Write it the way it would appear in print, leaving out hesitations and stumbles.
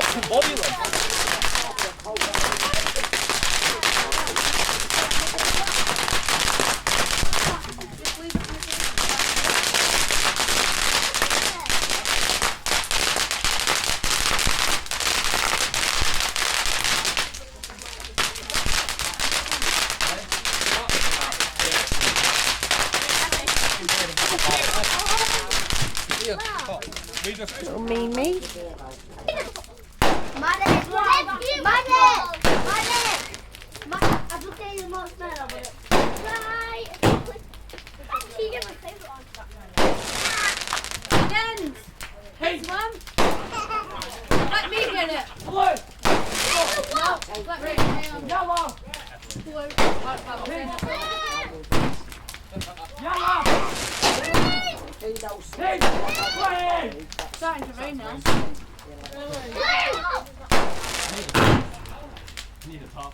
fucking body, like. Little Mimi. I've looked at you more smell of it. Right. She did my favourite one. Again. Hey, Mum. Let me get it. Blue. No, let me get it. Yellow. Blue. Yellow. Green. It's starting to rain now. Need a top.